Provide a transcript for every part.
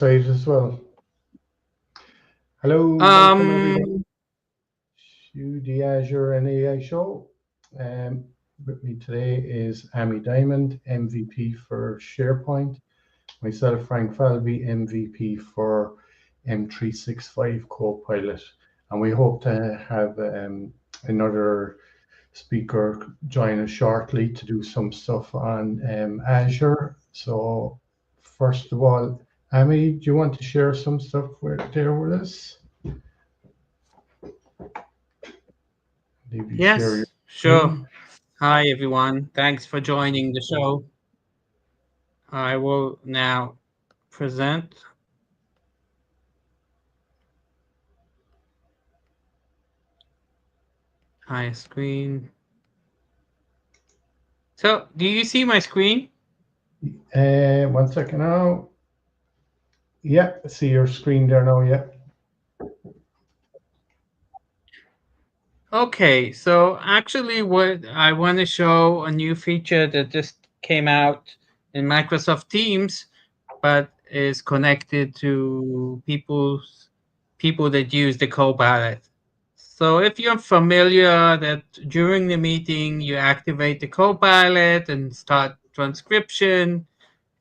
Side as well. Hello, welcome everybody Um, to the Azure and AI show. Um, with me today is Amy Diamond, MVP for SharePoint. Myself, Frank Falvey, MVP for M365 Copilot. And we hope to have another speaker join us shortly to do some stuff on Azure. So, first of all, Amy, do you want to share some stuff there with us? Maybe share your yes, sure. screen. Hi, everyone. Thanks for joining the show. I will now present my screen. So, do you see my screen? 1 second now. Yeah, see your screen there now. Yeah. Okay, so actually, what I want to show a new feature that just came out in Microsoft Teams, but is connected to people that use the Copilot. So if you're familiar that during the meeting you activate the Copilot and start transcription,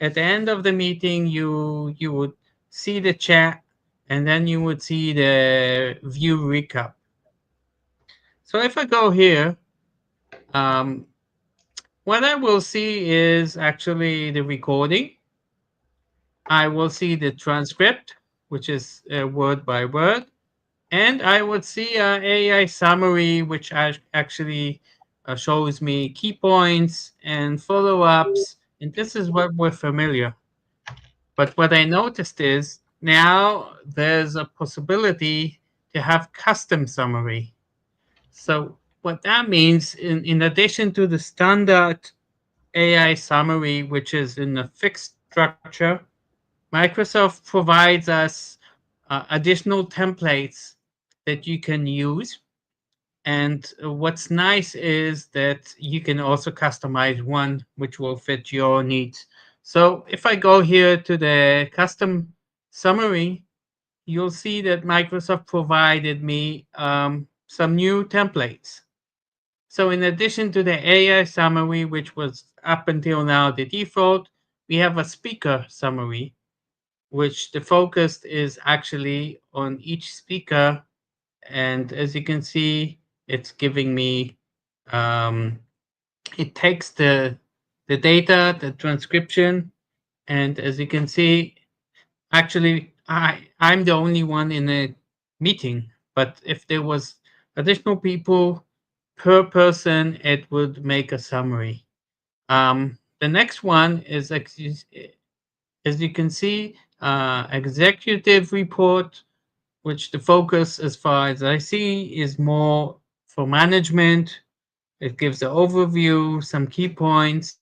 at the end of the meeting you would see the chat and then you would see the view recap. So if I go here, um, what I will see is actually the recording. I will see the transcript, which is word by word, and I would see a AI summary, which actually shows me key points and follow-ups, and this is what we're familiar. But what I noticed is now there's a possibility to have custom summary. So what that means, in addition to the standard AI summary, which is in a fixed structure, Microsoft provides us additional templates that you can use. And what's nice is that you can also customize one which will fit your needs. So if I go here to the custom summary, you'll see that Microsoft provided me some new templates. So in addition to the AI summary, which was up until now the default, we have a speaker summary, which the focus is actually on each speaker. And as you can see, it's giving me, um, it takes the data, the transcription, and as you can see, actually, I'm the only one in a meeting. But if there was additional people per person, it would make a summary. The next one is, as you can see, executive report, which the focus, as far as I see, is more for management. It gives an overview, some key points,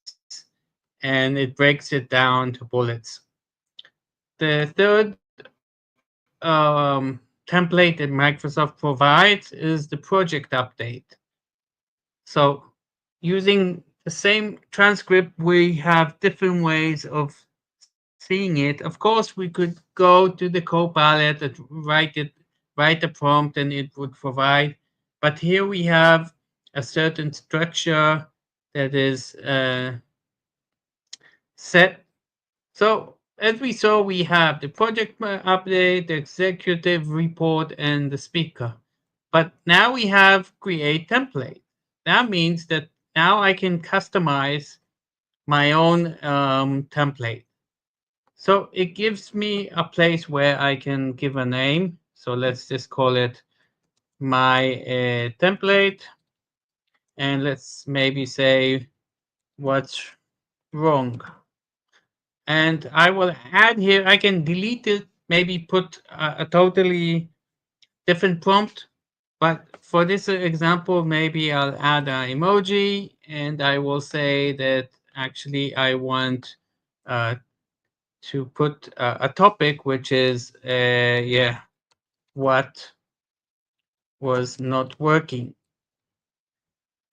and it breaks it down to bullets. The third template that Microsoft provides is the project update. So using the same transcript, we have different ways of seeing it. Of course, we could go to the Copilot and write the prompt, and it would provide. But here we have a certain structure that is set. So as we saw, we have the project update, the executive report, and the speaker. But now we have create template. That means that now I can customize my own template. So it gives me a place where I can give a name. So let's just call it my template. And let's maybe say what's wrong. And I will add here, I can delete it, maybe put a totally different prompt. But for this example, maybe I'll add an emoji and I will say that actually I want uh, to put a topic, which is, yeah, what was not working.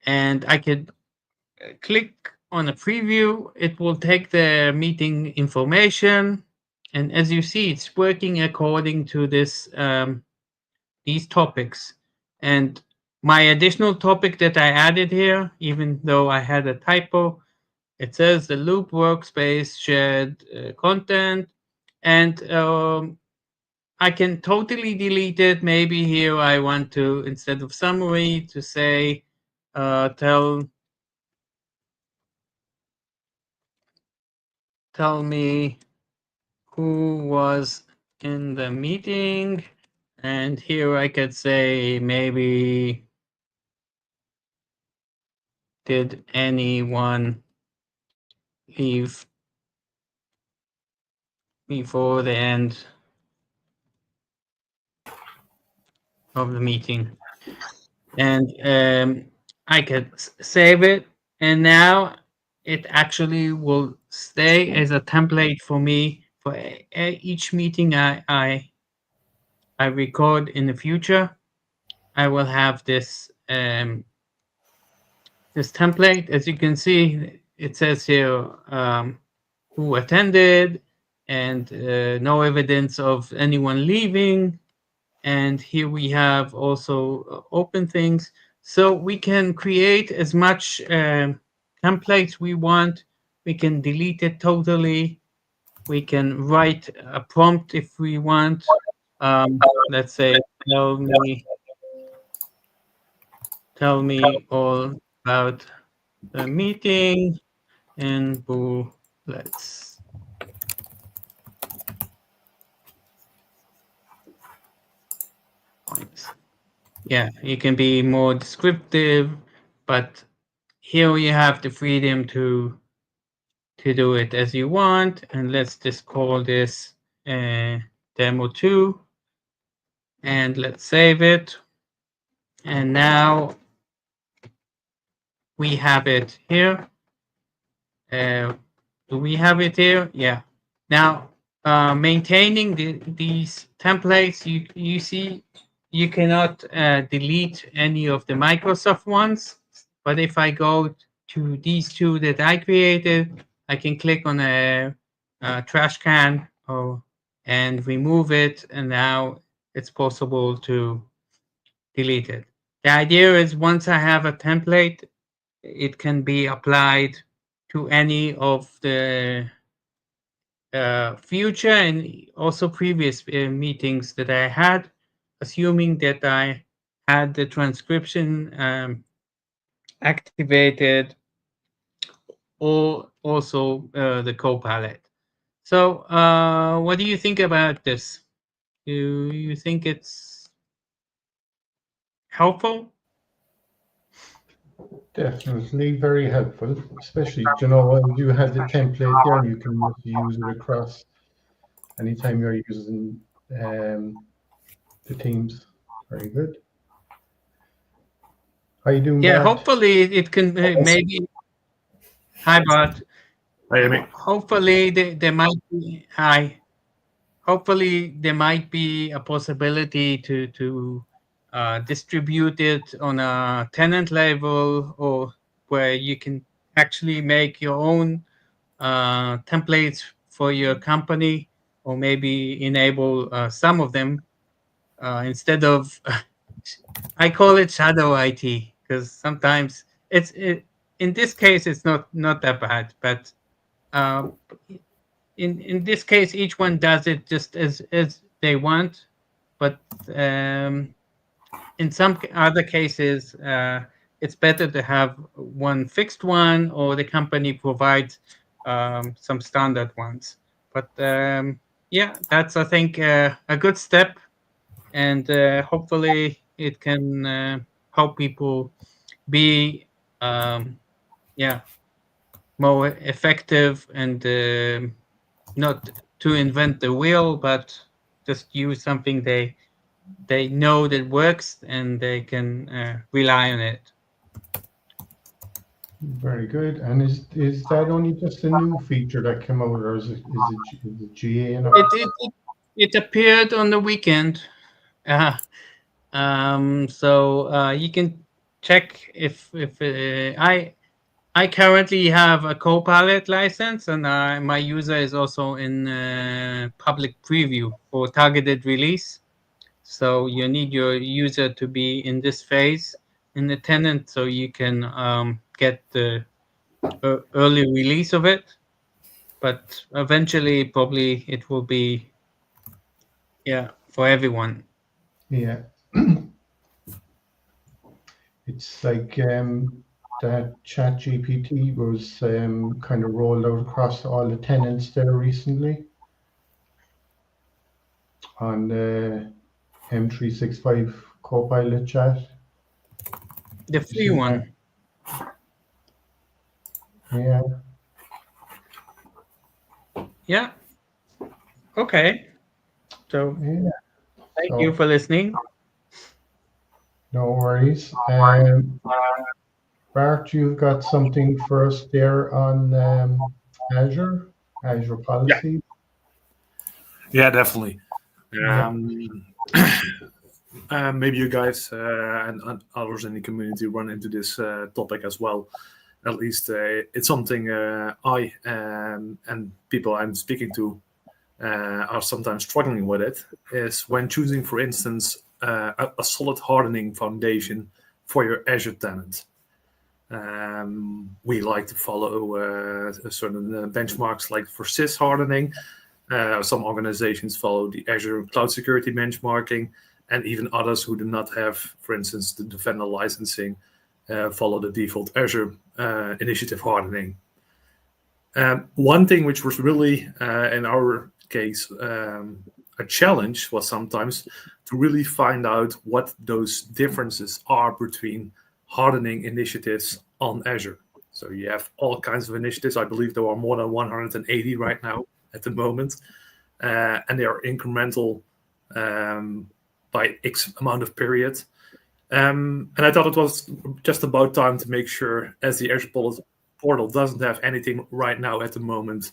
And I could click on a preview. It will take the meeting information And as you see, it's working according to this these topics. And my additional topic that I added here, even though I had a typo, it says the loop workspace shared content, and I can totally delete it. Maybe here I want to, instead of summary, to say tell me who was in the meeting, and here I could say maybe did anyone leave before the end of the meeting. And I could save it, and now it actually will stay as a template for me for each meeting I record in the future. I will have this this template. As you can see, it says here who attended, and no evidence of anyone leaving. And here we have also open things. So we can create as much templates we want. We can delete it totally. We can write a prompt if we want. Let's say, tell me all about the meeting in bullets. Yeah, you can be more descriptive, but here you have the freedom to do it as you want. And let's just call this demo 2, and let's save it. And now we have it here. Do we have it here? Yeah. Now, maintaining these templates, you see, you cannot delete any of the Microsoft ones. But if I go to these two that I created, I can click on a trash can and remove it. And now it's possible to delete it. The idea is once I have a template, it can be applied to any of the future and also previous meetings that I had, assuming that I had the transcription activated, or also the Copilot. So what do you think about this? Do you think it's helpful? Definitely very helpful, especially, you know, when you have the template there and you can just use it across anytime you're using the Teams. Very good. How you doing, Yeah, Bart? hopefully it can maybe. Hi, Bart. Hi, Amy. Hopefully there might be. Hi. Hopefully there might be a possibility to distribute it on a tenant level, or where you can actually make your own templates for your company, or maybe enable some of them instead of I call it shadow IT, because sometimes in this case it's not that bad, but um, in this case each one does it just as they want. But in some other cases it's better to have one fixed one, or the company provides some standard ones. But yeah, that's, I think, a good step, and hopefully it can help people be yeah, more effective, and not to invent the wheel, but just use something they know that works, and they can rely on it. Very good. And is that only just a new feature that came out, or is it GA now? It appeared on the weekend. So you can check if I currently have a Copilot license, and my user is also in public preview for targeted release. So you need your user to be in this phase in the tenant, so you can get the early release of it. But eventually, probably it will be for everyone. Yeah. It's like that ChatGPT was kind of rolled out across all the tenants there recently on the M365 Copilot chat. The free one. Yeah. Yeah. Okay. So Yeah. thank you for listening. No worries. Bart, you've got something for us there on Azure policy. Yeah, definitely. Yeah. Maybe you guys and others in the community run into this topic as well. At least it's something I and people I'm speaking to are sometimes struggling with. It is when choosing, for instance, a solid hardening foundation for your Azure tenant. We like to follow certain benchmarks, like for sys hardening. Some organizations follow the Azure Cloud Security benchmarking, and even others who do not have, for instance, the Defender licensing, follow the default Azure initiative hardening. One thing which was really, in our case, a challenge was sometimes to really find out what those differences are between hardening initiatives on Azure. So you have all kinds of initiatives. I believe there are more than 180 right now at the moment, and they are incremental by X amount of period. And I thought it was just about time to make sure, as the Azure portal doesn't have anything right now at the moment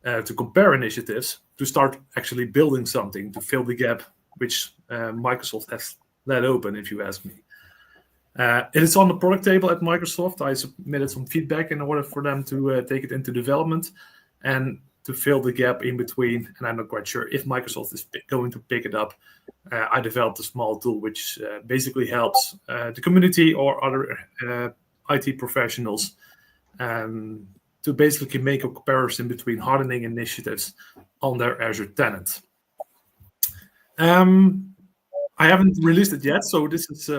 to compare initiatives, to start actually building something to fill the gap which Microsoft has let open, if you ask me. It is on the product table at Microsoft. I submitted some feedback in order for them to take it into development and to fill the gap in between. And I'm not quite sure if Microsoft is going to pick it up. I developed a small tool which basically helps the community or other IT professionals to basically make a comparison between hardening initiatives on their Azure tenant. I haven't released it yet, so this is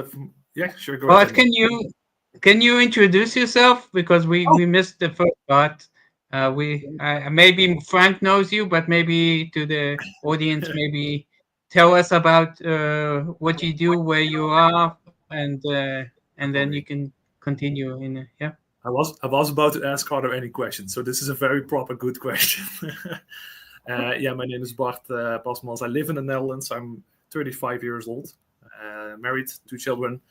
yeah, sure. Go ahead. Can you introduce yourself, because we missed the first part. Maybe Frank knows you, but maybe to the audience, maybe tell us about what you do, where you are, and then you can continue in yeah. I was about to ask, are there any questions? So this is a very proper, good question. Yeah, my name is Bart Pasmans. I live in the Netherlands. I'm 35 years old, married, 2 children.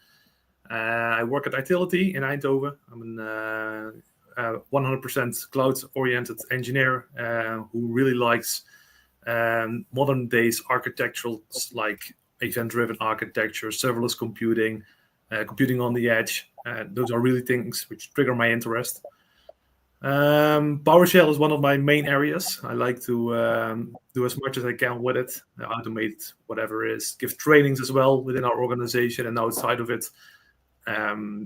I work at Itility in Eindhoven. I'm a 100% cloud-oriented engineer who really likes modern days architectural, like event-driven architecture, serverless computing, computing on the edge. Those are really things which trigger my interest. PowerShell is one of my main areas. I like to do as much as I can with it, automate whatever it is, give trainings as well within our organization and outside of it.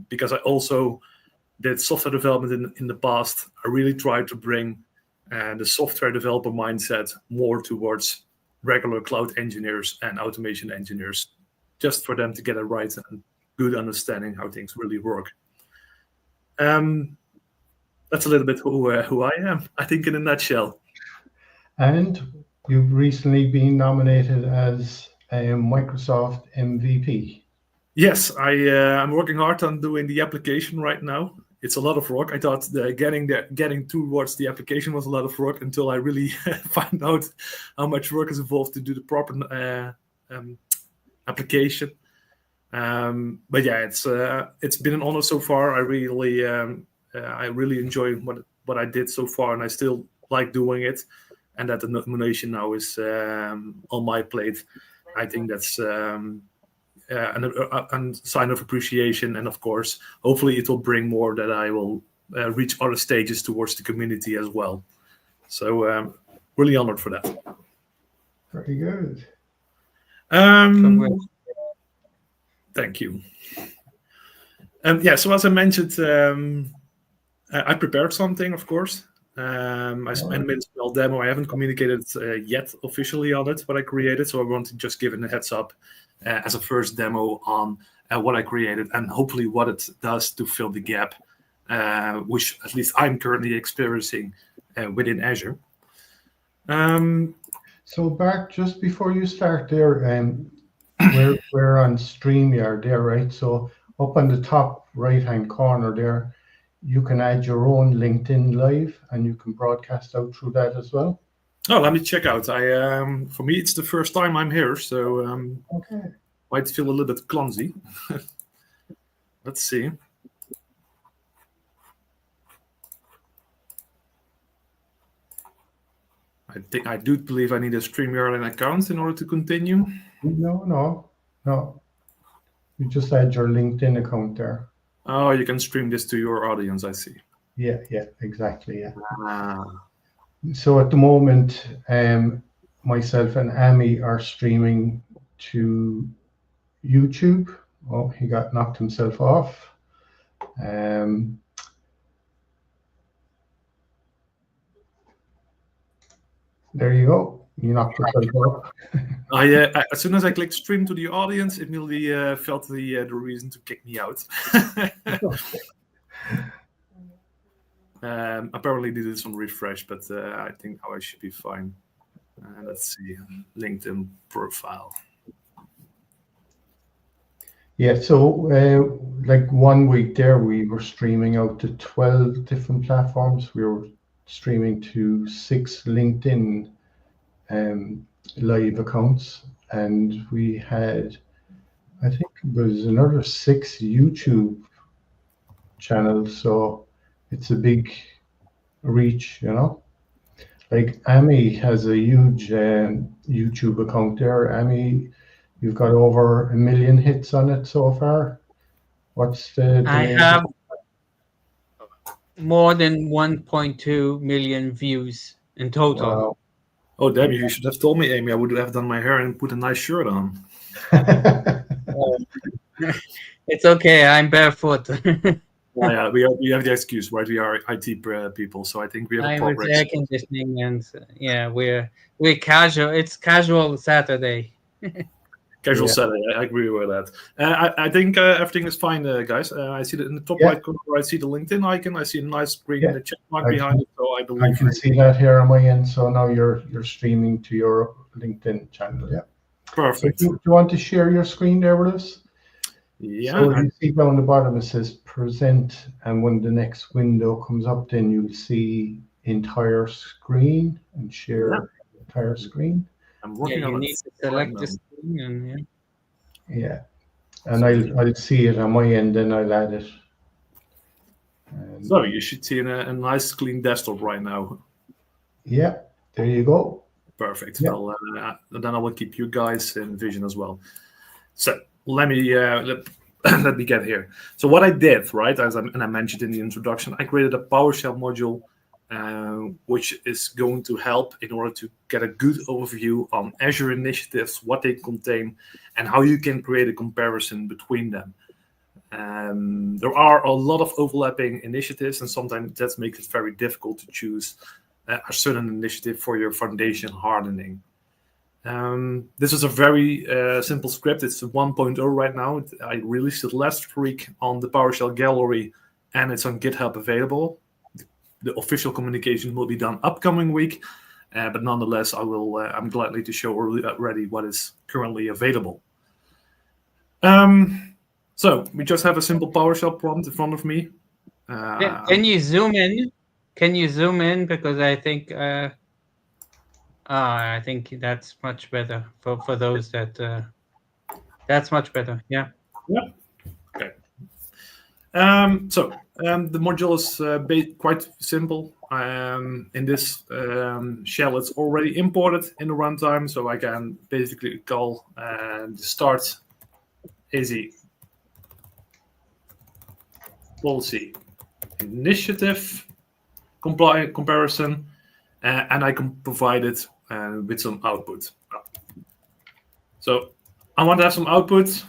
Because I also did software development in the past. I really tried to bring the software developer mindset more towards regular cloud engineers and automation engineers, just for them to get a right and good understanding how things really work. That's a little bit who I am, I think, in a nutshell. And you've recently been nominated as a Microsoft MVP. Yes, I'm working hard on doing the application right now. It's a lot of work. I thought getting towards the application was a lot of work until I really find out how much work is involved to do the proper application. But yeah, it's been an honor so far. I really enjoy what I did so far, and I still like doing it. And that the nomination now is on my plate, I think that's a sign of appreciation. And of course, hopefully it will bring more that I will reach other stages towards the community as well. So really honored for that. Very good. Thank you. Yeah, so as I mentioned, I prepared something, of course. I made a small demo. I haven't communicated yet officially on it, what I created. So I want to just give it a heads up as a first demo on what I created and hopefully what it does to fill the gap, which at least I'm currently experiencing within Azure. So Bart, just before you start there, we're on StreamYard there, right? So up on the top right-hand corner there, you can add your own LinkedIn Live, and you can broadcast out through that as well. Oh, let me check out. For me, it's the first time I'm here, so Okay. might feel a little bit clumsy. Let's see. I do believe I need a StreamYard account in order to continue. No. You just add your LinkedIn account there. Oh, you can stream this to your audience, I see. Yeah, exactly, yeah. Ah. So at the moment, myself and Amy are streaming to YouTube. Oh, he got knocked himself off. There you go. You knocked yourself off. As soon as I clicked stream to the audience, it immediately felt the reason to kick me out. Apparently needed some refresh, but I think now I should be fine. Let's see, LinkedIn profile. Yeah, so like 1 week there, we were streaming out to 12 different platforms. We were streaming to 6 LinkedIn live accounts, and we had, I think it was another 6 YouTube channels. So it's a big reach, you know. Like Amy has a huge YouTube account there. Amy, you've got over 1 million hits on it so far. What's the I name? have more than 1.2 million views in total. Wow. Oh, damn, you should have told me, Amy. I would have done my hair and put a nice shirt on. It's okay. I'm barefoot. Yeah, we have the excuse, right? We are IT people, so I think we have a I'm proper with air conditioning, and yeah, we're casual. It's casual Saturday. Casual Yeah. Saturday. I agree with that. I think everything is fine, guys. I see that in the top right corner. I see the LinkedIn icon. I see a nice green Yeah. check mark behind it. So I I believe can see that here on my end. So now you're streaming to your LinkedIn channel. Yeah. perfect. So do you want to share your screen there with us? Yeah, So you see down the bottom it says present, and when the next window comes up, then you'll see entire screen and share entire screen. I'm Yeah, working on you it. need to select the now. screen, and Yeah, and I'll see it on my end, then I'll add it. So you should see a nice clean desktop right now. Yeah, there you go. Perfect. Yeah. Well, then I will keep you guys in vision as well. So let me let me get here. So what I did, right, as I mentioned in the introduction, I created a PowerShell module, which is going to help in order to get a good overview on Azure initiatives, what they contain, and how you can create a comparison between them. There are a lot of overlapping initiatives, and sometimes that makes it very difficult to choose a certain initiative for your foundation hardening. This is a very simple script. It's 1.0 right now. I released it last week on the PowerShell Gallery, and it's on GitHub available. The official communication will be done upcoming week, but nonetheless, I'm gladly to show already what is currently available. So we just have a simple PowerShell prompt in front of me. can you zoom in? Can you zoom in, because I think that's much better for those that that's much better. Yeah. Yeah. Okay. So the module is quite simple. In this shell, it's already imported in the runtime, so I can basically call the start AZ policy initiative comparison, and I can provide it with some output. So I want to have some output,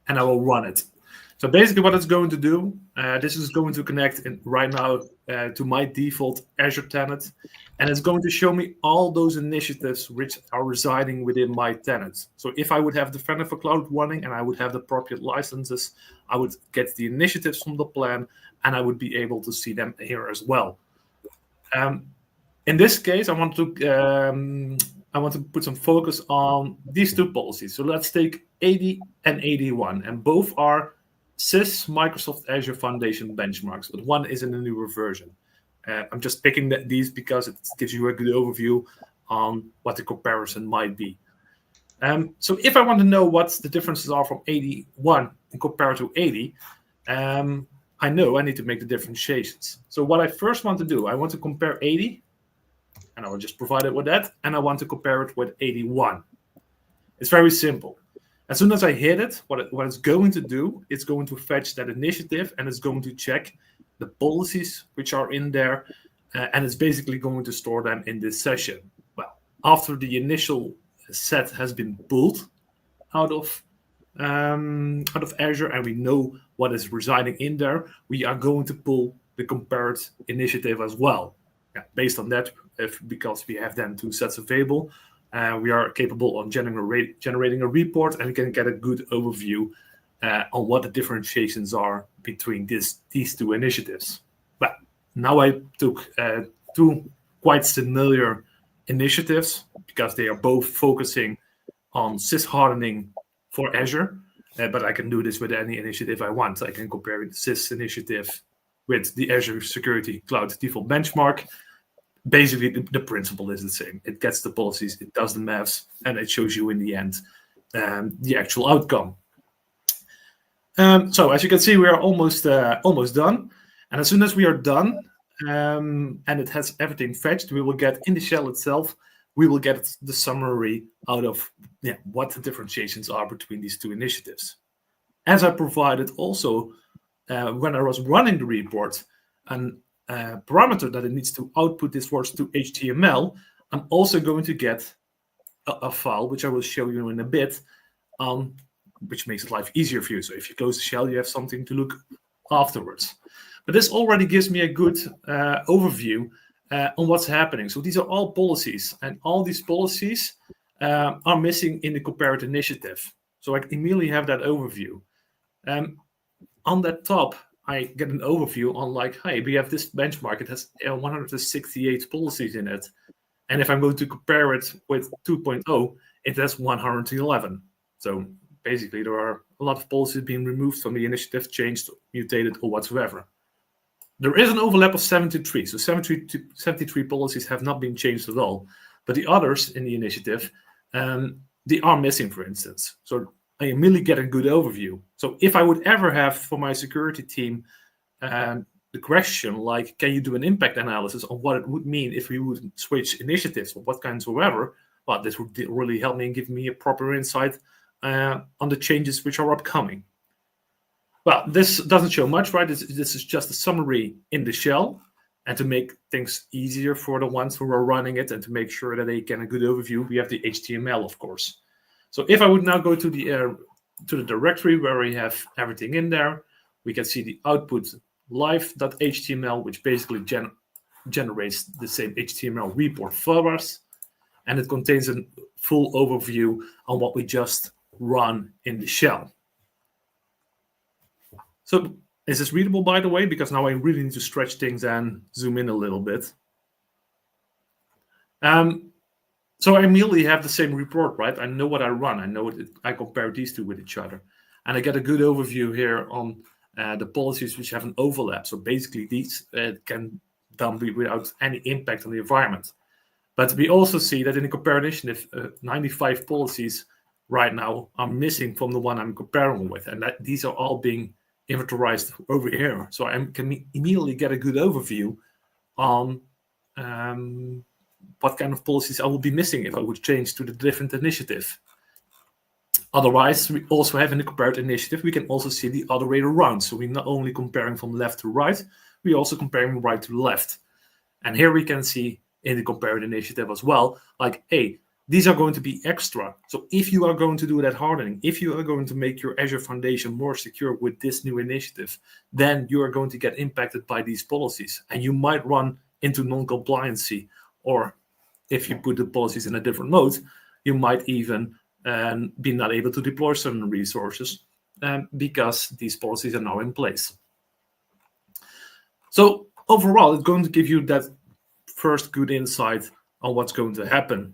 and I will run it. So basically what it's going to do, this is going to connect right now to my default Azure tenant, and it's going to show me all those initiatives which are residing within my tenant. So if I would have Defender for Cloud running and I would have the appropriate licenses, I would get the initiatives from the plan, and I would be able to see them here as well. In this case, I want to put some focus on these two policies. So let's take 80 and 81, and both are SYS Microsoft Azure Foundation benchmarks, but one is in a newer version. I'm just picking these because it gives you a good overview on what the comparison might be. So if I want to know what the differences are from 81 and compared to 80, I know I need to make the differentiations. So what I first want to do, I want to compare 80, and I will just provide it with that, and I want to compare it with 81. It's very simple. As soon as I hit it, what it's going to do, it's going to fetch that initiative, and it's going to check the policies which are in there, and it's basically going to store them in this session. Well, after the initial set has been pulled out of Azure, and we know what is residing in there, we are going to pull the compared initiative as well. Based on that, because we have then two sets available, we are capable of generating a report, and we can get a good overview on what the differentiations are between these two initiatives. But now I took two quite similar initiatives because they are both focusing on SYS hardening for Azure, but I can do this with any initiative I want. I can compare the SYS initiative with the Azure Security Cloud default benchmark. Basically, the principle is the same. It gets the policies, it does the maths, and it shows you in the end the actual outcome. So as you can see, we are almost done. And as soon as we are done, and it has everything fetched, we will get in the shell itself, we will get the summary out of what the differentiations are between these two initiatives. As I provided also when I was running the report, and parameter that it needs to output this words to HTML, I'm also going to get a file, which I will show you in a bit, which makes life easier for you. So if you close the shell, you have something to look afterwards. But this already gives me a good overview on what's happening. So these are all policies, and all these policies are missing in the compared initiative. So I immediately have that overview. On that top, I get an overview on like, hey, we have this benchmark. It has 168 policies in it. And if I'm going to compare it with 2.0, it has 111. So basically, there are a lot of policies being removed from the initiative, changed, mutated, or whatsoever. There is an overlap of 73. So 73 policies have not been changed at all. But the others in the initiative, they are missing, for instance. So I immediately get a good overview. So if I would ever have for my security team the question like, can you do an impact analysis on what it would mean if we would switch initiatives or what kinds whatsoever, well, this would really help me and give me a proper insight on the changes which are upcoming. Well, this doesn't show much, right? This is just a summary in the shell, and to make things easier for the ones who are running it and to make sure that they get a good overview, we have the HTML, of course. So if I would now go to the directory where we have everything in there, we can see the output live.html, which basically generates the same HTML report for us. And it contains a full overview on what we just run in the shell. So is this readable, by the way? Because now I really need to stretch things and zoom in a little bit. So I immediately have the same report, right? I know what I run. I know I compare these two with each other. And I get a good overview here on the policies which have an overlap. So basically, these can done without any impact on the environment. But we also see that in the comparison, if 95 policies right now are missing from the one I'm comparing with, and that these are all being inventorized over here. So I can immediately get a good overview on what kind of policies I will be missing if I would change to the different initiative. Otherwise, we also have in the compared initiative, we can also see the other way around. So we're not only comparing from left to right, we're also comparing right to left. And here we can see in the compared initiative as well, like, hey, these are going to be extra. So if you are going to do that hardening, if you are going to make your Azure Foundation more secure with this new initiative, then you are going to get impacted by these policies. And you might run into non-compliancy, or if you put the policies in a different mode, you might even be not able to deploy certain resources because these policies are now in place. So overall, it's going to give you that first good insight on what's going to happen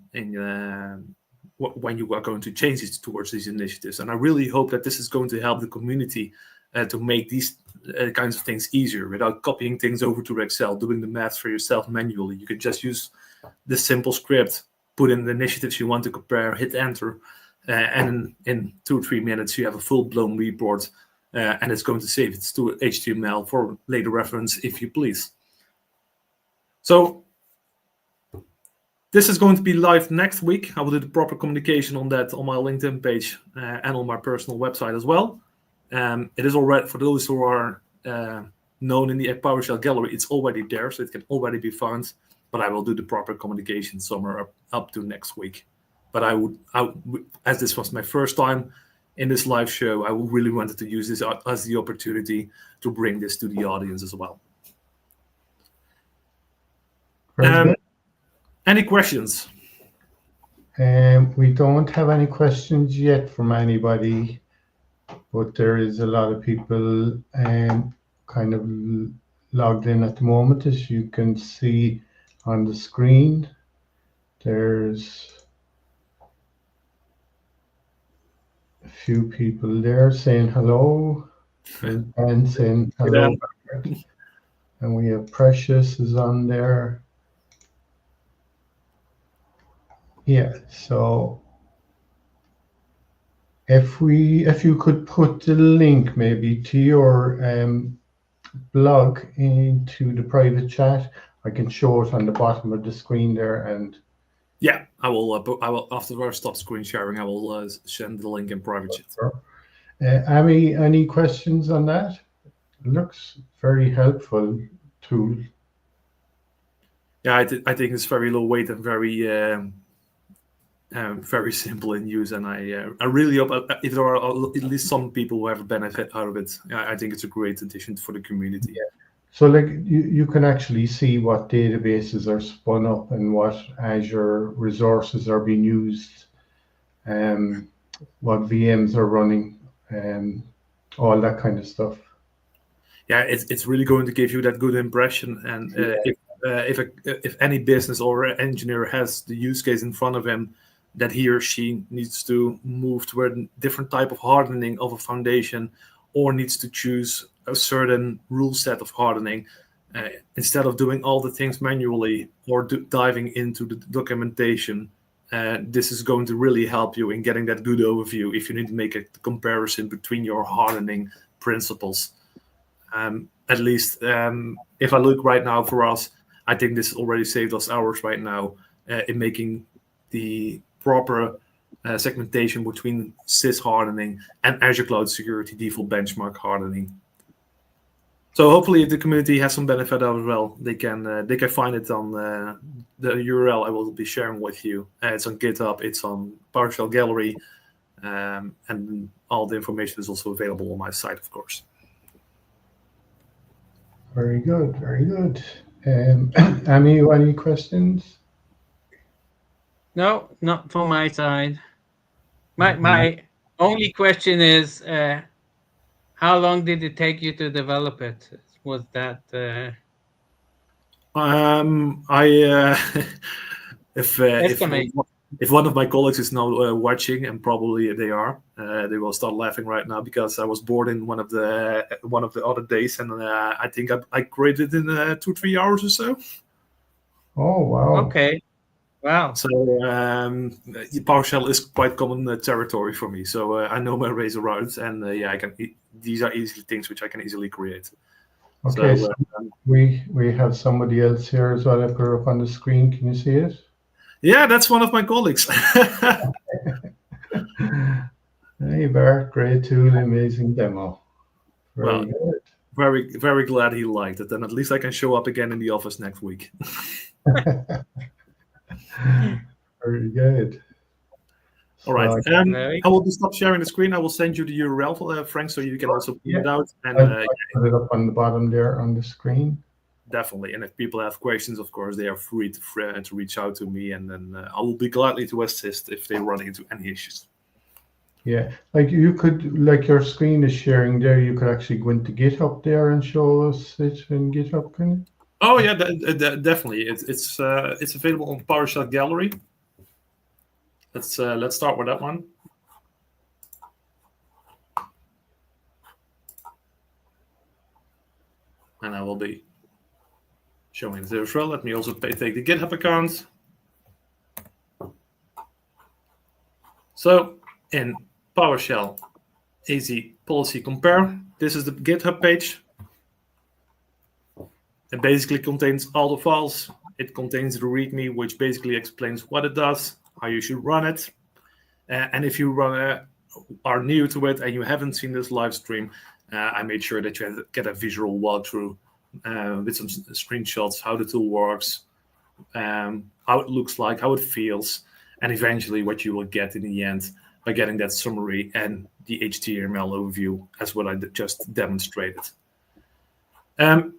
when you are going to change it towards these initiatives. And I really hope that this is going to help the community to make these kinds of things easier without copying things over to Excel, doing the math for yourself manually. You can just use this simple script, put in the initiatives you want to compare, hit enter, and in 2 or 3 minutes, you have a full-blown report, and it's going to save it to HTML for later reference, if you please. So this is going to be live next week. I will do the proper communication on that on my LinkedIn page and on my personal website as well. It is already, for those who are known in the PowerShell gallery, it's already there, so it can already be found. But I will do the proper communication somewhere up to next week. But I would, as this was my first time in this live show, I really wanted to use this as the opportunity to bring this to the audience as well. Any questions? We don't have any questions yet from anybody, but there is a lot of people kind of logged in at the moment, as you can see on the screen. There's a few people there saying hello, and saying hello. And we have Precious is on there. Yeah, so if you could put the link maybe to your blog into the private chat, I can show it on the bottom of the screen there. And yeah, I will after I stop screen sharing, I will send the link in private chat. Amy, any questions on that? It looks very helpful tool. Yeah, I think it's very low weight and very simple in use, and I really hope if there are at least some people who have a benefit out of it, I think it's a great addition for the community. Yeah. So like you can actually see what databases are spun up and what Azure resources are being used, what VMs are running, and all that kind of stuff. Yeah, it's really going to give you that good impression, and if any business or engineer has the use case in front of him that he or she needs to move toward a different type of hardening of a foundation, or needs to choose a certain rule set of hardening, instead of doing all the things manually or diving into the documentation, this is going to really help you in getting that good overview if you need to make a comparison between your hardening principles. At least if I look right now for us, I think this already saved us hours right now in making the proper segmentation between SIS hardening and Azure Cloud Security default benchmark hardening. So hopefully, if the community has some benefit out as well, they can find it on the URL I will be sharing with you. It's on GitHub, it's on PowerShell Gallery, and all the information is also available on my site, of course. Very good, very good. Amy, you any questions? No, not from my side. My only question is, how long did it take you to develop it? Was that? If one of my colleagues is now watching, and probably they are, they will start laughing right now because I was bored in one of the other days, and I think I created it in 2-3 hours or so. Oh wow! Okay, wow. So PowerShell is quite common territory for me, so I know my ways around, and I can. These are easily things which I can easily create. Okay, so we have somebody else here as well. I put it up on the screen. Can you see it? Yeah, that's one of my colleagues. Hey Bart, great tool, amazing demo. Very Well, good. very, very glad he liked it. And at least I can show up again in the office next week. Very good. All right. So, Very I will stop sharing the screen. I will send you the URL, Frank, so you can also print it out. And I'll put it up on the bottom there on the screen. definitely. And if people have questions, of course, they are free to reach out to me, and then I will be gladly to assist if they run into any issues. Yeah, like you could, like your screen is sharing there, you could actually go into GitHub there and show us it in GitHub, can you? Oh yeah, definitely. It's available on PowerShell Gallery. Let's start with that one. And I will be showing it as well. Let me also take the GitHub account. So in PowerShell AZ Policy Compare, this is the GitHub page. It basically contains all the files. It contains the README, which basically explains what it does, how you should run it. And if you are new to it and you haven't seen this live stream, I made sure that you get a visual walkthrough with some screenshots, how the tool works, how it looks like, how it feels, and eventually what you will get in the end by getting that summary and the HTML overview as what I just demonstrated.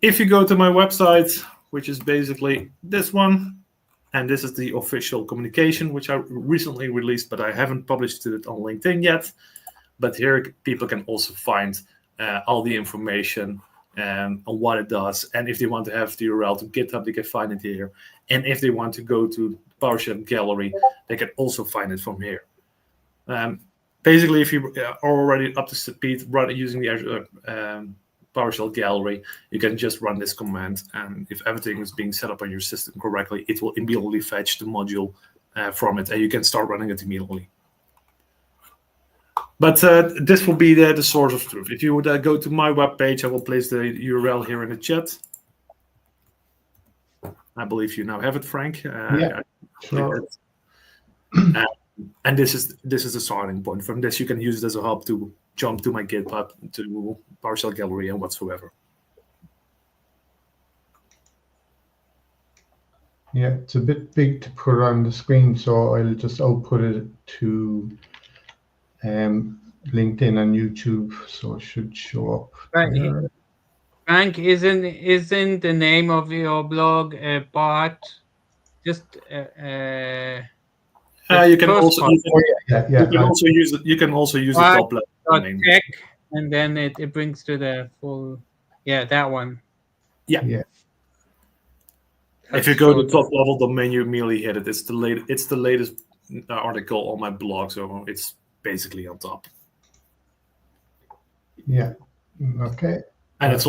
If you go to my website, which is basically this one, and this is the official communication, which I recently released, but I haven't published it on LinkedIn yet. But here people can also find all the information on what it does. And if they want to have the URL to GitHub, they can find it here. And if they want to go to PowerShell Gallery, they can also find it from here. Basically, if you are already up to speed using the Azure PowerShell Gallery, you can just run this command, and if everything is being set up on your system correctly, it will immediately fetch the module from it, and you can start running it immediately. But this will be the source of truth. If you would go to my webpage, I will place the URL here in the chat. I believe you now have it, Frank. Yeah, sure. And this is the starting point. From this, you can use it as a hub to jump to my GitHub, to PowerShell Gallery, and whatsoever. Yeah, it's a bit big to put on the screen, so I'll just output it to LinkedIn and YouTube, so it should show up. Right. Frank, isn't the name of your blog Bart? Just you can also use it. You can also use the top level name. Tech, and then it brings to the full. Yeah, that one. Yeah. Yeah. If you go to the top level domain, you immediately hit it. It's the latest article on my blog, so it's basically on top. Yeah. Okay. And it's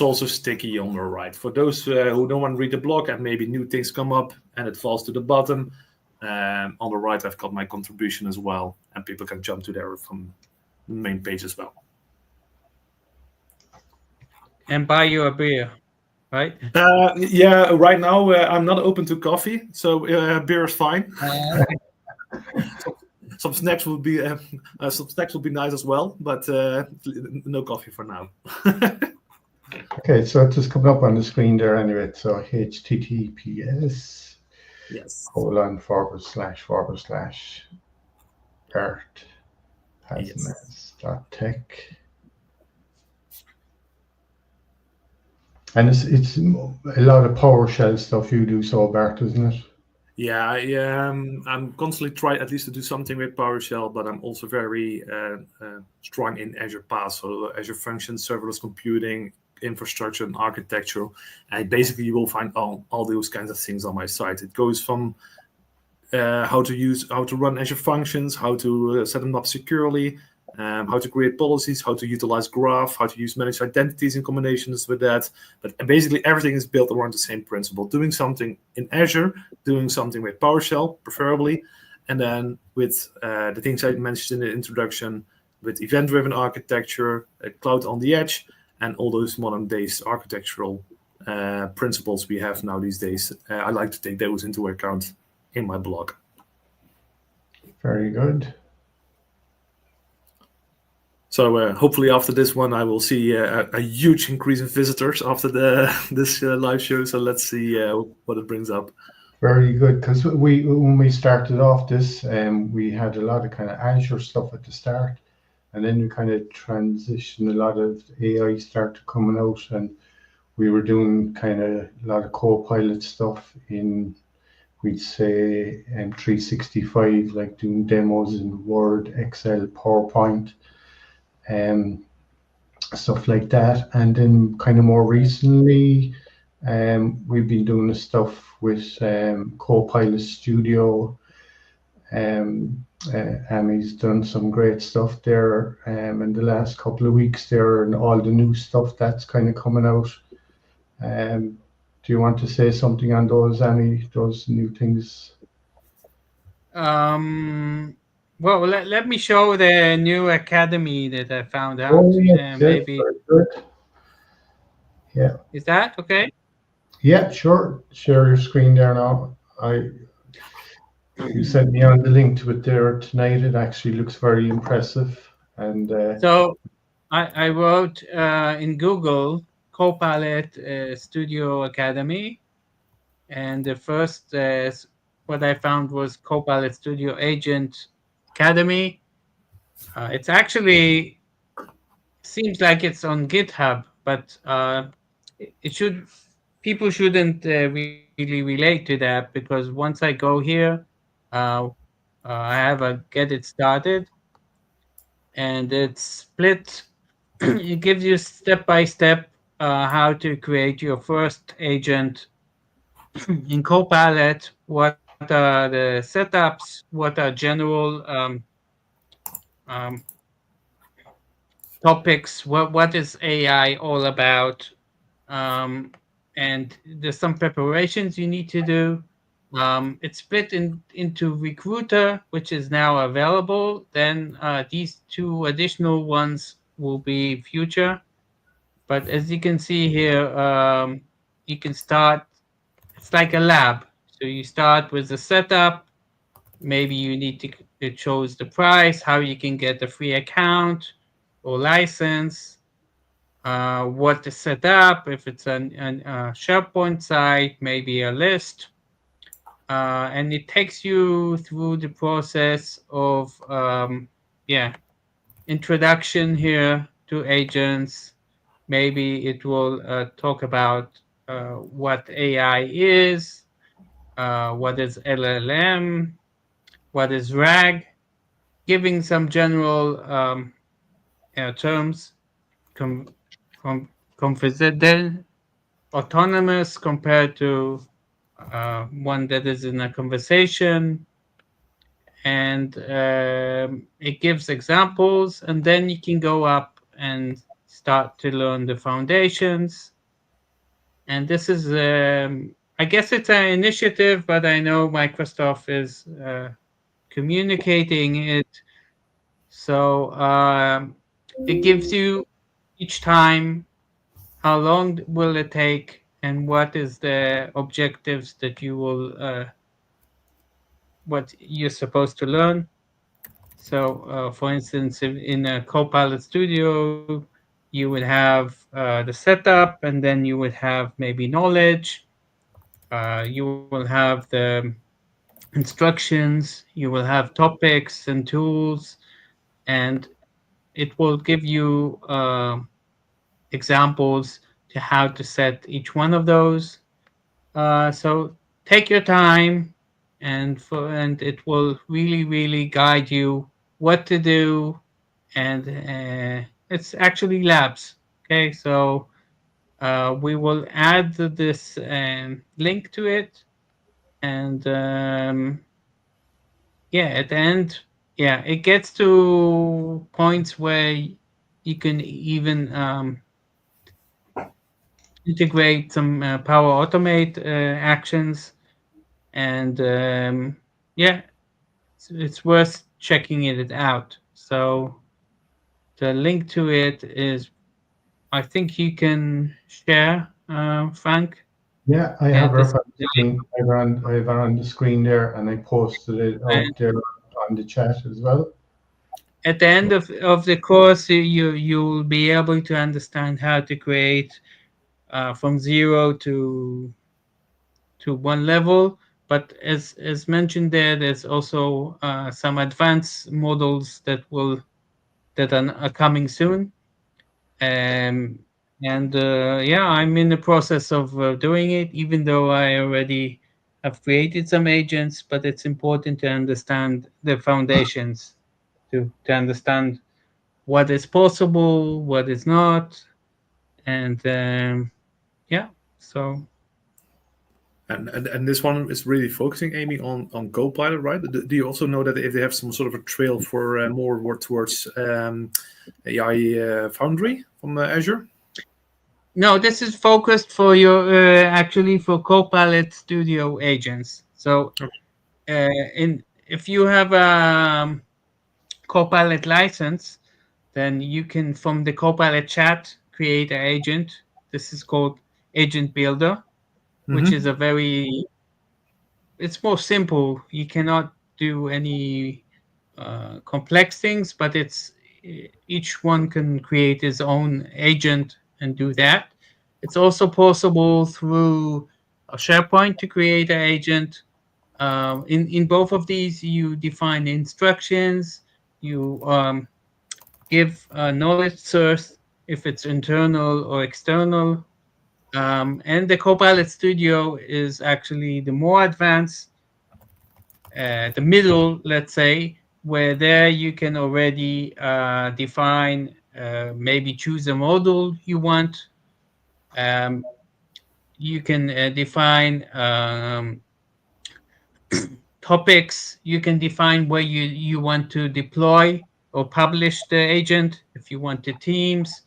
also sticky on the right. For those who don't want to read the blog and maybe new things come up and it falls to the bottom, on the right I've got my contribution as well, and people can jump to there from the main page as well. And buy you a beer, right? Yeah, right now I'm not open to coffee, so beer is fine. Some snacks would be nice as well, but no coffee for now. Okay, so it's just coming up on the screen there anyway. So https yes //Bart-Hasnes.tech. And it's a lot of PowerShell stuff you do, so Bart, isn't it? Yeah, I'm constantly trying at least to do something with PowerShell, but I'm also very strong in Azure PaaS, so Azure Functions, Serverless Computing, Infrastructure, and Architecture. And basically, you will find all those kinds of things on my site. It goes from how to run Azure Functions, how to set them up securely, how to create policies, how to utilize Graph, how to use managed identities in combinations with that. But basically, everything is built around the same principle. Doing something in Azure, doing something with PowerShell, preferably, and then with the things I mentioned in the introduction, with event-driven architecture, cloud on the edge, and all those modern days architectural principles we have now these days. I like to take those into account in my blog. Very good. So hopefully after this one, I will see a huge increase in visitors after this live show. So let's see what it brings up. Very good, because when we started off this, we had a lot of kind of Azure stuff at the start, and then we kind of transitioned. A lot of AI started coming out, and we were doing kind of a lot of Copilot stuff in, we'd say, 365, like doing demos in Word, Excel, PowerPoint, stuff like that. And then kind of more recently, we've been doing the stuff with Copilot Studio. Ami's done some great stuff there in the last couple of weeks there, and all the new stuff that's kind of coming out. Do you want to say something on those, Ami, those new things? Well, let me show the new academy that I found out. Oh, yes, Maybe very good. Yeah. Is that okay? Yeah, sure. Share your screen there now. You sent me on the link to it there tonight. It actually looks very impressive. And so I wrote in Google Copilot Studio Academy, and the first what I found was Copilot Studio Agent Academy. It's actually seems like it's on GitHub, but people shouldn't really relate to that, because once I go here, I have a get it started, and it's split. It gives you step by step how to create your first agent in Copilot. What are the setups? What are general topics? What is AI all about? And there's some preparations you need to do. It's split into Recruiter, which is now available. Then these two additional ones will be future. But as you can see here, you can start. It's like a lab. So you start with the setup. Maybe you need to choose the price, how you can get a free account or license. What to set up, if it's a SharePoint site, maybe a list. And it takes you through the process of, introduction here to agents. Maybe it will talk about what AI is, what is LLM, what is RAG, giving some general terms. Confidential, autonomous compared to one that is in a conversation, and it gives examples, and then you can go up and start to learn the foundations. And this is, I guess it's an initiative, but I know Microsoft is communicating it. So it gives you each time how long will it take and what is the objectives that you will what you're supposed to learn. So for instance, in a Copilot Studio, you would have the setup, and then you would have maybe knowledge, you will have the instructions, you will have topics and tools, and it will give you examples to how to set each one of those. So take your time, and it will really guide you what to do. And it's actually labs. Okay, so we will add this link to it, and at the end, it gets to points where you can even integrate some Power Automate actions, and it's worth checking it out. So the link to it is, I think you can share, Frank. Yeah, I have it on the screen there, and I posted it out there on the chat as well. at the end of the course, you'll be able to understand how to create from 0 to 1 level. But as mentioned there's also some advanced models that are coming soon. And yeah, I'm in the process of doing it, even though I already have created some agents. But it's important to understand the foundations to understand what is possible, what is not, and yeah. So. And this one is really focusing, Amy, on Copilot, right? Do you also know that if they have some sort of a trail for more work towards AI Foundry from Azure? No, this is focused for your actually for Copilot Studio agents. So, if you have a Copilot license, then you can from the Copilot chat create an agent. This is called Agent Builder, which is it's more simple. You cannot do any complex things, but each one can create his own agent and do that. It's also possible through a SharePoint to create an agent. In both of these, you define instructions. You give a knowledge source if it's internal or external. And the Copilot Studio is actually the more advanced, the middle, let's say, where there you can already define, maybe choose a model you want. You can define topics. You can define where you want to deploy or publish the agent, if you want to Teams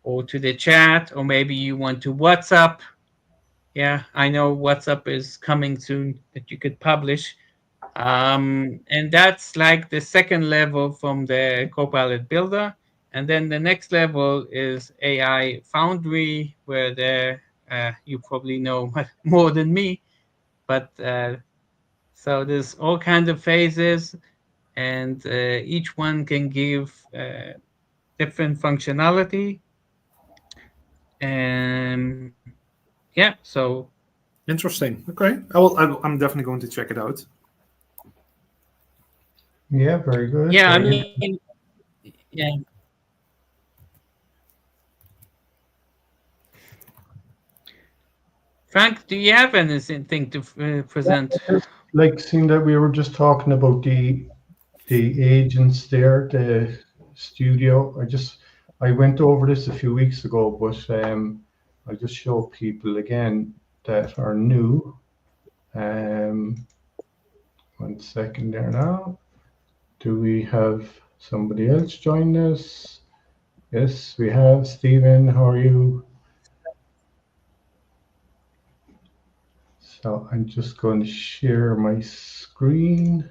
or to the chat, or maybe you want to WhatsApp. Yeah, I know WhatsApp is coming soon that you could publish. And that's like the second level from the Copilot Builder. And then the next level is AI Foundry, where there you probably know more than me. But so there's all kinds of phases, and each one can give different functionality. And yeah, so interesting. Okay, I'm definitely going to check it out. Yeah, very good. Yeah, I very mean, yeah. Frank, do you have anything to present? like seeing that we were just talking about the agents there, the studio. I went over this a few weeks ago, but I'll just show people again that are new. 1 second there now. Do we have somebody else join us? Yes, we have. Stephen, how are you? So I'm just going to share my screen.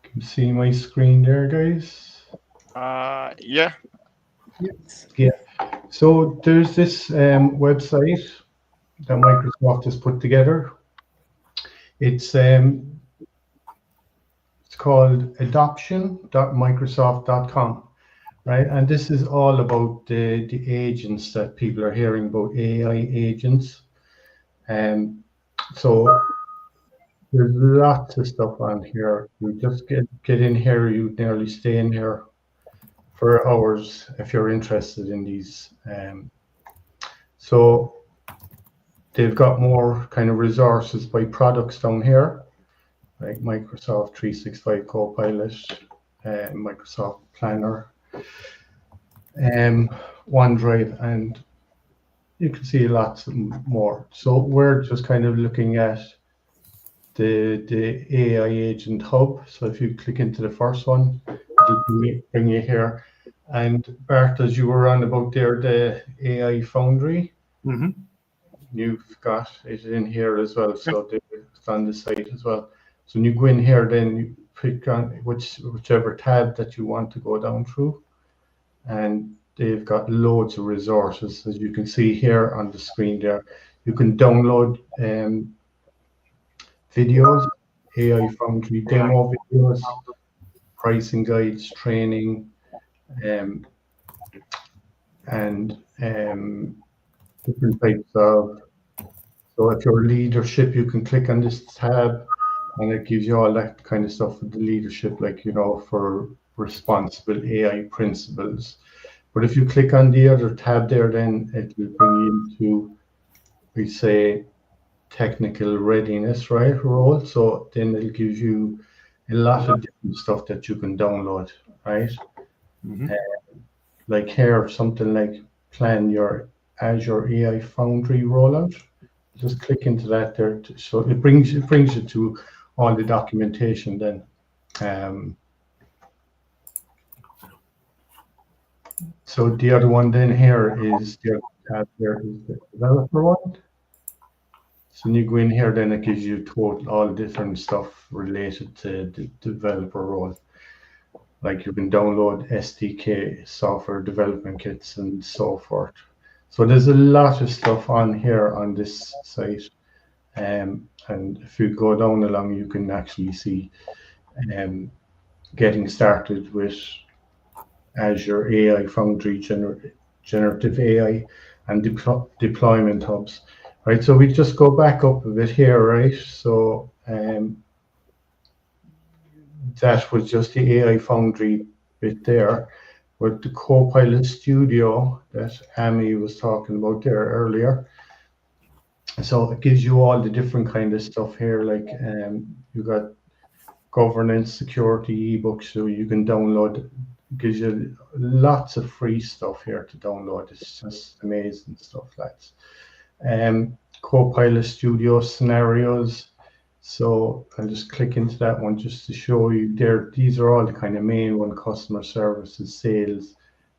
Can you see my screen there, guys? Yeah. Yeah. So there's this website that Microsoft has put together. It's called adoption.microsoft.com, right? And this is all about the agents that people are hearing about, AI agents. So there's lots of stuff on here. You just get in here, you nearly stay in here for hours if you're interested in these. So they've got more kind of resources by products down here, like Microsoft 365 Copilot, Microsoft Planner, OneDrive, and you can see lots more. So we're just kind of looking at the AI Agent Hub. So if you click into the first one, it'll bring you here. And Bart, as you were on about there, the AI Foundry, you've got it in here as well. So it's on the site as well. So when you go in here, then you pick on whichever tab that you want to go down through. And they've got loads of resources, as you can see here on the screen there. You can download videos, AI Foundry demo videos, pricing guides, training, and different types of. So if you're leadership, you can click on this tab, and it gives you all that kind of stuff with the leadership, like, you know, for responsible AI principles. But if you click on the other tab there, then it will bring you into, we say, technical readiness, right, role. So then it'll give you a lot of different stuff that you can download, right? Like here, something like plan your Azure AI Foundry rollout. Just click into that there, so it brings you to all the documentation then. So the other one then here is the developer one. So when you go in here, then it gives you all different stuff related to the developer role. Like you can download SDK, software development kits, and so forth. So there's a lot of stuff on here on this site. And if you go down along, you can actually see getting started with Azure AI Foundry, generative AI, and deployment hubs. Right, so we just go back up a bit here, right? So that was just the AI Foundry bit there. With the Copilot Studio that Amy was talking about there earlier. So it gives you all the different kind of stuff here, like you got governance, security, ebooks, so you can download. It gives you lots of free stuff here to download. It's just amazing stuff, lads. Copilot Studio scenarios. So I'll just click into that one just to show you there. These are all the kind of main one: customer services, sales,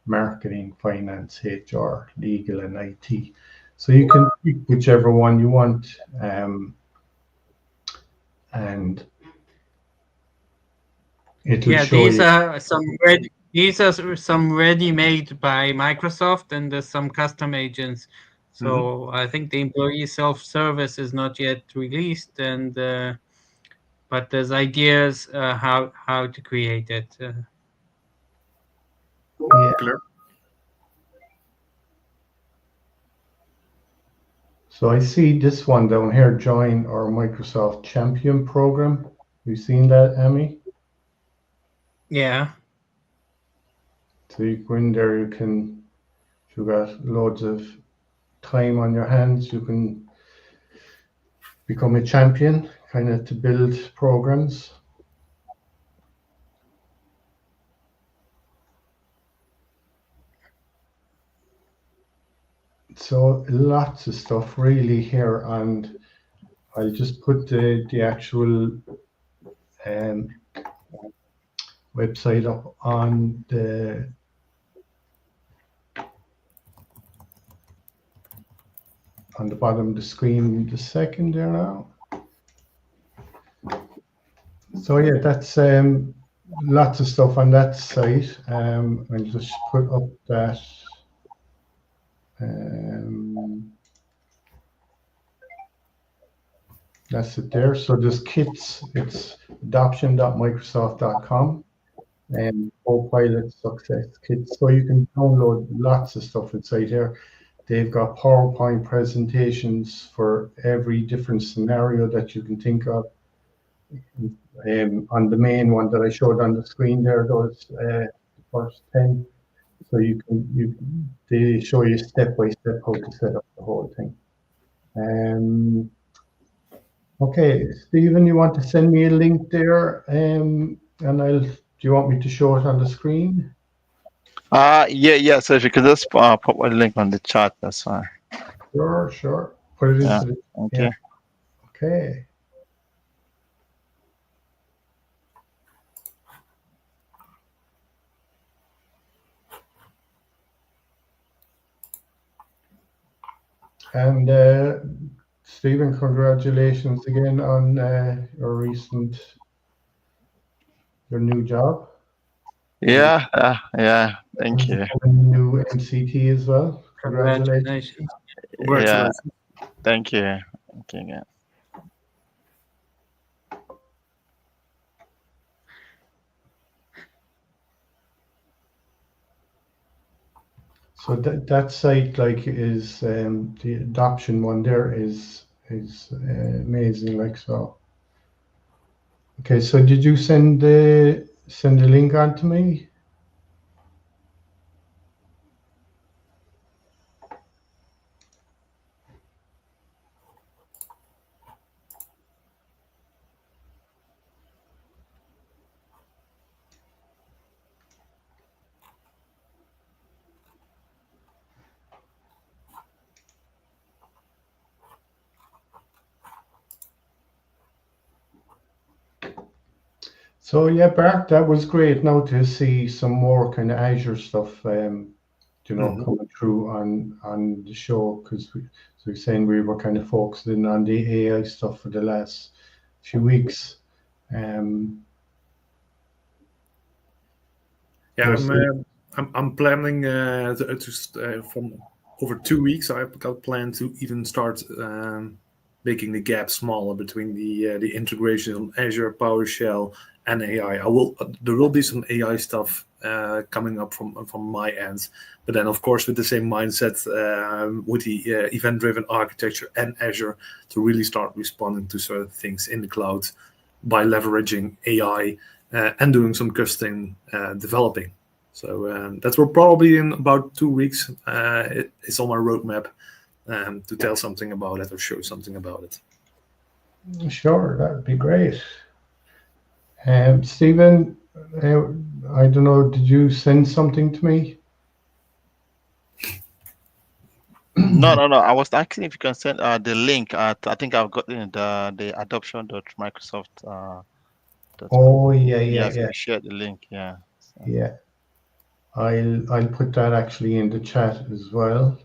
marketing, finance, HR, legal, and IT. So you can pick whichever one you want, and it will show these you. are some ready-made by Microsoft, and there's some custom agents. So I think the employee self-service is not yet released, and but there's ideas how to create it. Yeah. Clear. So I see this one down here, join our Microsoft Champion program. You seen that, Amy? Yeah. So you go in there, if you got loads of time on your hands, you can become a champion, kind of to build programs. So lots of stuff really here, and I'll just put the actual website up on the bottom of the screen in a second there now. So yeah, that's lots of stuff on that site. I'll just put up that. That's it there. So there's kits. It's adoption.microsoft.com and Copilot Success Kits. So you can download lots of stuff inside here. They've got PowerPoint presentations for every different scenario that you can think of. On the main one that I showed on the screen there, those first 10. So they show you step by step how to set up the whole thing. Okay, Stephen, you want to send me a link there, and do you want me to show it on the screen? Yeah. So if you could just put a link on the chat, that's fine. Sure. Put it into the. Okay. Yeah. Okay. And Stephen, congratulations again on your new job. Yeah. Thank you. New MCT as well. Congratulations. Congratulations. Congratulations. Thank you. Thank you again. So that site like is the adoption one there is amazing. Like so. Okay, so did you send the link on to me? So yeah, Bart, that was great. Now to see some more kind of Azure stuff, coming through on the show, because we're saying we were kind of focusing on the AI stuff for the last few weeks. Yeah, I'm planning from over 2 weeks. I've got planned to even start making the gap smaller between the integration on Azure, PowerShell, and AI. There will be some AI stuff coming up from my end, but then of course with the same mindset with the event-driven architecture and Azure to really start responding to certain things in the cloud by leveraging AI and doing some custom developing. So that will probably in about 2 weeks. It's on my roadmap to tell something about it or show something about it. Sure, that would be great. Stephen, I don't know, did you send something to me? No. I was asking if you can send the link. I think I've got the adoption.microsoft. Oh yeah. If you share the link, yeah. So. Yeah. I'll put that actually in the chat as well.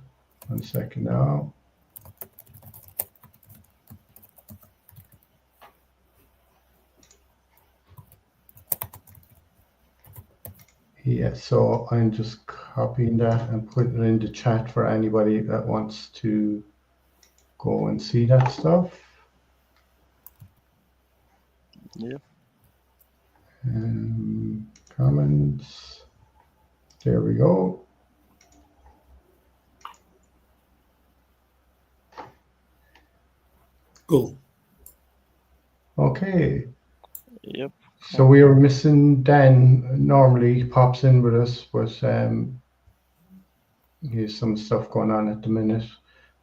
1 second now. Yeah, so I'm just copying that and putting it in the chat for anybody that wants to go and see that stuff. Yeah. Comments. There we go. Cool. Okay. Yep. So we are missing Dan. Normally he pops in with us, but here's some stuff going on at the minute.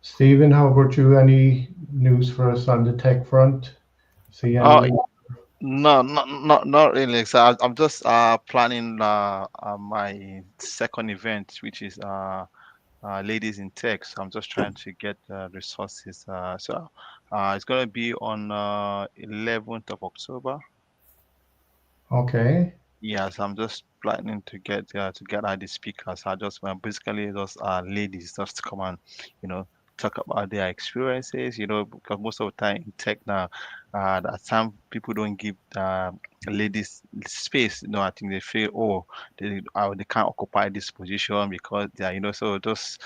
Stephen, how about you? Any news for us on the tech front? See any? No, not really. So I'm just planning my second event, which is Ladies in Tech. So I'm just trying to get resources. So it's gonna be on 11th of October. Okay. Yeah, so I'm just planning to get out the speakers. I just basically just ladies just to come and talk about their experiences. Because most of the time in tech now, at time people don't give ladies space. I think they feel they can't occupy this position because they are so just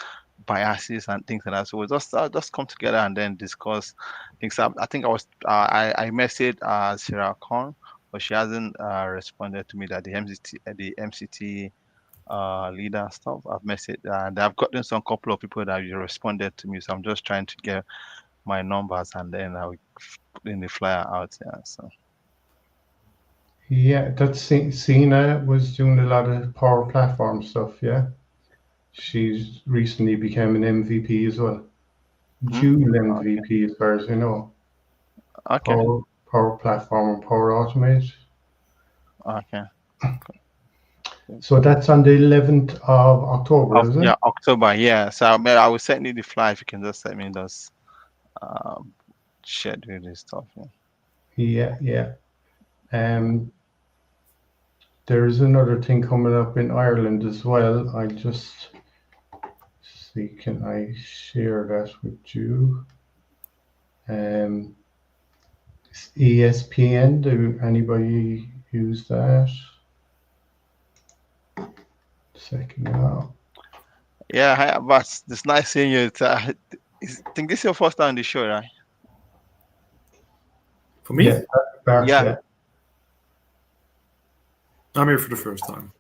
biases and things like that. So we just come together and then discuss things. I think I messaged Sarah Khan, but she hasn't responded to me that the MCT leader and stuff. I've messaged and I've gotten some couple of people that have responded to me. So I'm just trying to get my numbers and then I'll put in the flyer out. Yeah. So. Yeah, that's Sina was doing a lot of Power Platform stuff. Yeah, she's recently became an MVP as well. Dual MVP as far as you know. Okay. Power Platform and Power Automate. Okay. So that's on the 11th of October, is it? Yeah, October. Yeah. So I will send you the flyer if you can just send me those schedule this stuff. Yeah. There's another thing coming up in Ireland as well. I just see, can I share that with you? ESPN, do anybody use that? second now. Yeah, hi, Abbas. It's nice seeing you. I think this is your first time on the show, right? For me, Yeah, Bart, Yeah. yeah. I'm here for the first time.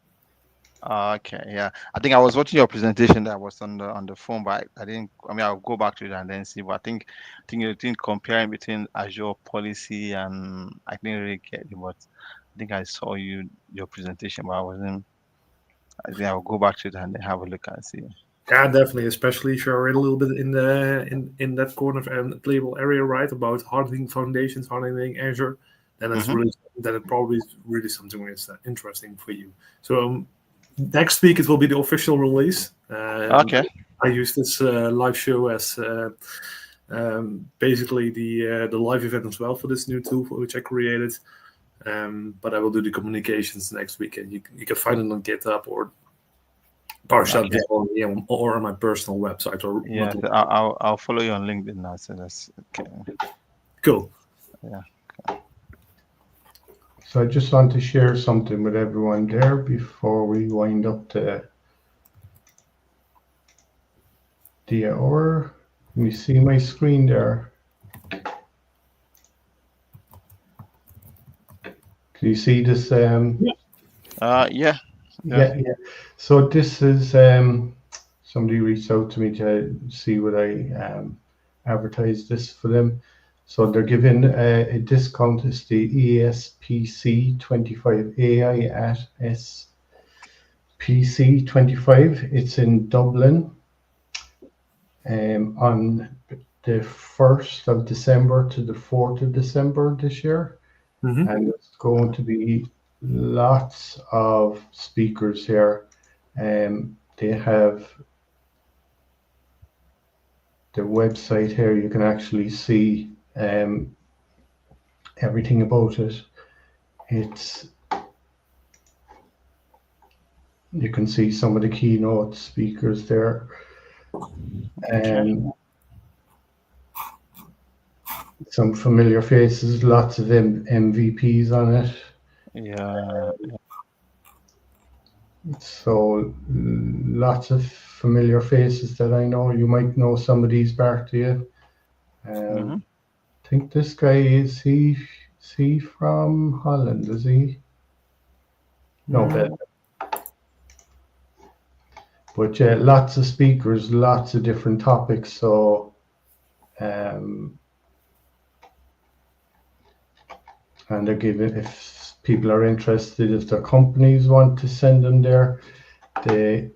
Okay, yeah. I think I was watching your presentation that was on the phone, but I didn't. I mean, I'll go back to it and then see. But I think you didn't comparing between Azure policy and I didn't really get it. But I think I saw your presentation, but I wasn't. I think I'll go back to it and then have a look and see. Yeah, definitely, especially if you're a little bit in that corner and playable area, right? About hardening foundations, hardening Azure, then it's really then it probably is really something that's interesting for you. So next week it will be the official release. Okay. I use this live show as basically the live event as well for this new tool which I created. But I will do the communications next week, and you can find it on GitHub or PowerShell or on my personal website. Or yeah, so I'll follow you on LinkedIn now. So that's okay. Cool. Yeah. So I just want to share something with everyone there before we wind up the hour. Can you see my screen there? Can you see this? Yeah. Yeah. So this is somebody reached out to me to see would I advertise this for them. So they're giving a discount. It's the ESPC 25 AI at SPC 25. It's in Dublin on the 1st of December to the 4th of December this year. And it's going to be lots of speakers here. They have the website here. You can actually see everything about it. You can see some of the keynote speakers there. Some familiar faces, lots of MVPs on it. Yeah. So lots of familiar faces that I know. You might know some of these, Bart, do you? I think this guy is he from Holland, is he? No, Belgium. But yeah, lots of speakers, lots of different topics. So and they're giving, if people are interested, if their companies want to send them there, they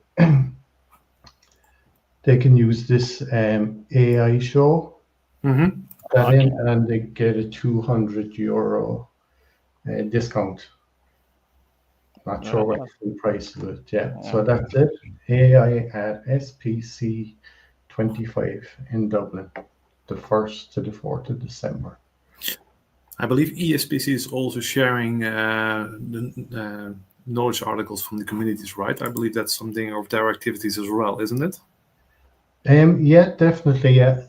can use this AI show that in, and they get a €200 discount. Not sure what the price of it. Yeah, so that's it. AI at SPC 25 in Dublin, the 1st to the 4th of December. I believe ESPC is also sharing the knowledge articles from the communities, right? I believe that's something of their activities as well, isn't it? Yeah, definitely. Yeah.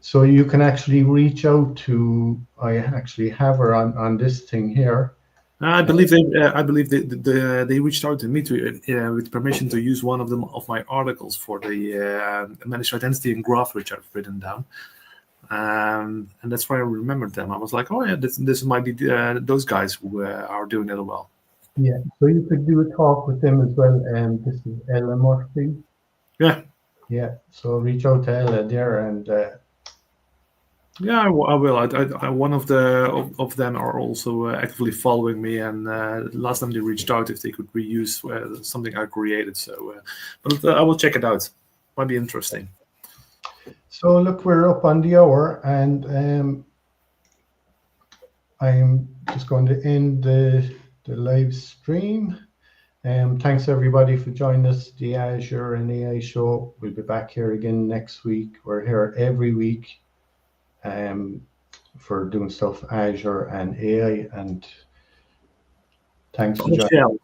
So you can actually reach out to. I actually have her on this thing here. I believe they reached out to me with permission to use one of my articles for the managed identity and graph, which I've written down. And that's why I remembered them. I was like, oh yeah, this might be those guys who are doing it well. Yeah, so you could do a talk with them as well. This is Ella Murphy. Yeah. Yeah, so reach out to Ella there, and yeah, I will. I one of them are also actively following me, and last time they reached out if they could reuse something I created. So, but I will check it out. Might be interesting. So look, we're up on the hour, and I'm just going to end the live stream. Thanks everybody for joining us. The Azure and AI show. We'll be back here again next week. We're here every week for doing stuff Azure and AI. And thanks for joining.